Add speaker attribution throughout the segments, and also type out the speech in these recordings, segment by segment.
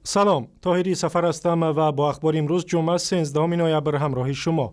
Speaker 1: سلام، طاهری سفر هستم و با اخبار امروز جمعه 13 نوامبر همراه شما.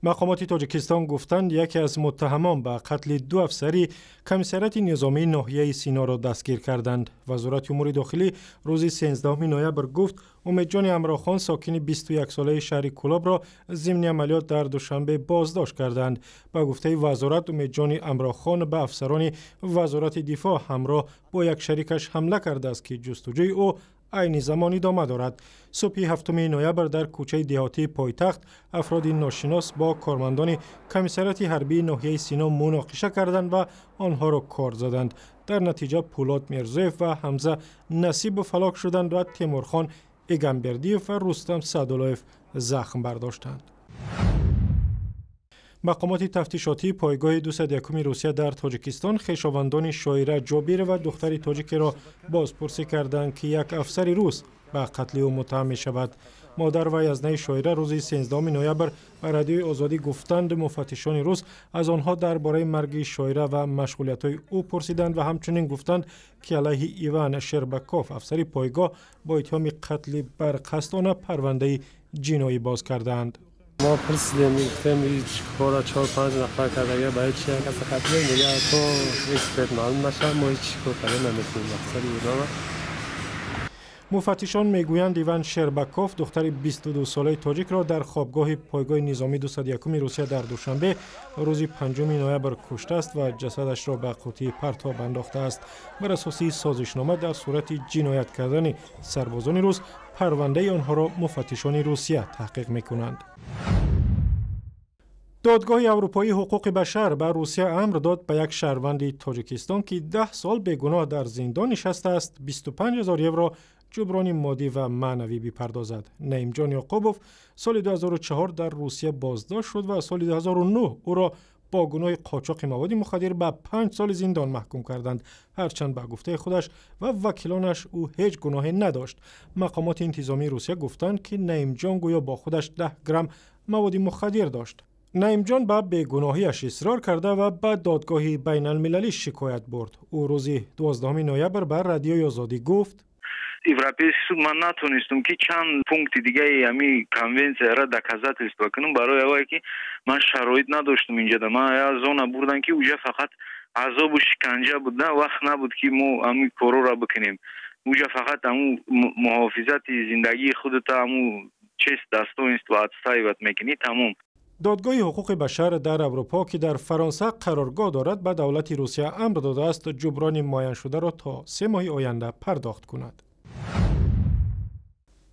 Speaker 1: مقامات تاجیکستان گفتند یکی از متهمان به قتل 2 افسری کمیسریت نظامی ناحیه سینا را دستگیر کردند. وزارت امور داخلی روز 13 نوامبر گفت امیدجان امراخان ساکن 21 ساله شهر کولاب را ضمن عملیات در دوشنبه بازداشت کردند. با گفته وزارت امیدجان امراخان به افسران وزارت دفاع همراه با یک شریکش حمله کرده است که جستجوی او عین زمان ادامه دارد. صبح 7 نوامبر در کوچه دهاتی پایتخت افراد ناشناس با کارمندان کمیسریت حربی ناحیه سینا مناقشه کردند و آنها را کار زدند. در نتیجه پولاد میرزویف و حمزه نصیب فلاک شدند و تیمورخان ایگنبردیف و رستم سعداللهیف زخم برداشتند. مقامات تفتیشاتی پایگاه 201 روسیه در تاجیکستان خویشاوندان شاعره جابیر و دختری تاجیک را بازپرسی کردند که یک افسر روس به قتل او متهم می شود. مادر و یزنه شاعره روز 13 نوامبر به رادیوی آزادی گفتند مفتشان روس از آنها درباره مرگ شاعره و مشغولیت‌های او پرسیدند و همچنین گفتند که علیه ایوان شربکوف افسر پایگاه با اتهام قتل برقصدانه پرونده جنایی باز کردند.
Speaker 2: ما پرسیدیم گفتیم هیچ کارا 4-5 نفر کرده یا برای چی کسی قتل میگه تو اکسپرت معلوم نشه ما هیچ کار کردن نمیتونیم افسر اینا.
Speaker 1: مفتشان میگویند ایوان شربکوف دختر 22 ساله تاجیک را در خوابگاه پایگاه نظامی 201 روسیه در دوشنبه روز 5 نوامبر کشته است و جسدش را به قوطی پرتاب انداخته است. بر اساس سازشنامه در صورت جنایت کردن سربازان روس پرونده آنها را مفتشان روسیه تحقیق میکنند. دادگاه اروپایی حقوق بشر به روسیه امر داد به یک شهروند تاجیکستان که 10 سال بیگناه در زندان نشسته است 25,000 یورو جبران مادی و معنوی بپردازد. نعیمجان یعقوبوف سال 2004 در روسیه بازداشت شد و سال 2009 او را با گناه قاچاق مواد مخدر به 5 سال زندان محکوم کردند. هرچند به گفته خودش و وکیلانش او هیچ گناهی نداشت. مقامات انتظامی روسیه گفتند که نعیمجان گویا با خودش 10 گرم مواد مخدر داشت. نعیمجان به بیگناهیش اصرار کرده و به دادگاه بین المللی شکایت برد. او روز 12 نوامبر بر رادیوی آزادی گفت
Speaker 3: Европейский суд من نتونستم که چند پونکت دیگه امی کنونسیا را доказательство کنم برای اولی که من شرایط نداشتم اینجا ده من از زون بردن که اونجا فقط عذاب و شکنجه بود نه وقت نبود که ما امی کارو را بکنیم اونجا فقط امو محافظت زندگی خودت امو چیست دستوینست و اتستایوت میکنی تمام.
Speaker 1: دادگاه حقوق بشر در اروپا که در فرانسه قرارگاه دارد به دولت روسیه امر داده است جبران معین شده را تا 3 ماه آینده پرداخت کند.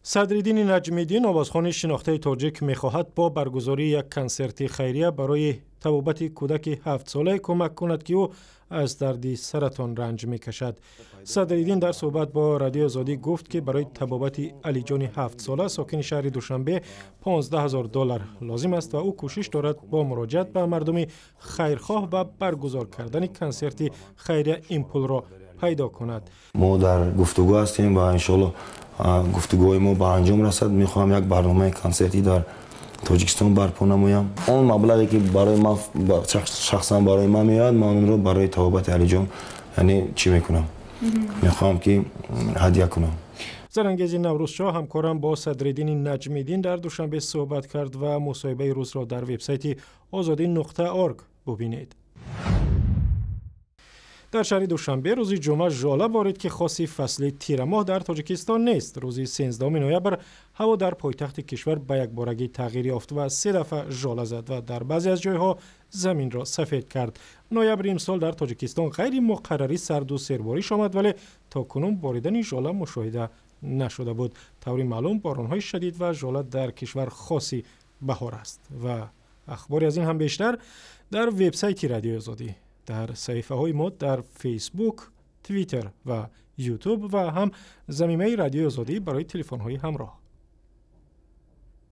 Speaker 1: صدرالدین نجمیدین آوازخوان شناخته تاجیک می‌خواهد با برگزاری یک کنسرت خیریه برای طبابت کودک 7 ساله کمک کند که او از درد سرطان رنج می‌کشد. صدرالدین در صحبت با رادیو آزادی گفت که برای طبابت علی جان 7 ساله ساکن شهر دوشنبه $15,000 لازم است و او کوشش دارد با مراجعت به مردم خیرخواه و برگزار کردن کنسرت خیریه این پول را پیدا کند.
Speaker 4: ما در گفتگو هستیم و انشالله گفتگوی ما به انجام رسد. میخواهم یک برنامه کنسرتی در تاجیکستان برپا نمایم. اون مبلغی که برای من شخصا برای من میاد من اون رو برای طبابت علی جان یعنی چی میکنم میخوام که هدیه کنم.
Speaker 1: زرانگیز نوروزشاه همکارم با صدرالدین نجمیدین در دوشنبه صحبت کرد و مصاحبه روز را در وبسایت azadi.org ببینید. در شهر دوشنبه روز جمعه ژاله وارد که خاصی فصل تیر ماه در تاجیکستان نیست. روز 13 نوامبر هوا در پایتخت کشور به یک بارگی تغییر یافت و 3 دفعه ژاله زد و در بعضی از جایها زمین را سفید کرد. نوامبر امسال در تاجیکستان غیر مقرری سرد و سرباریش آمد ولی تا کنون باریدن ژاله مشاهده نشده بود. طوری معلوم بارانهای شدید و ژاله در کشور خاصی بهار است. و اخباری از این هم بیشتر در وبسایت رادیو آزادی، در صفحه های ما در فیسبوک، توییتر و یوتیوب و هم زمینه رادیو آزادی برای تلفن های همراه.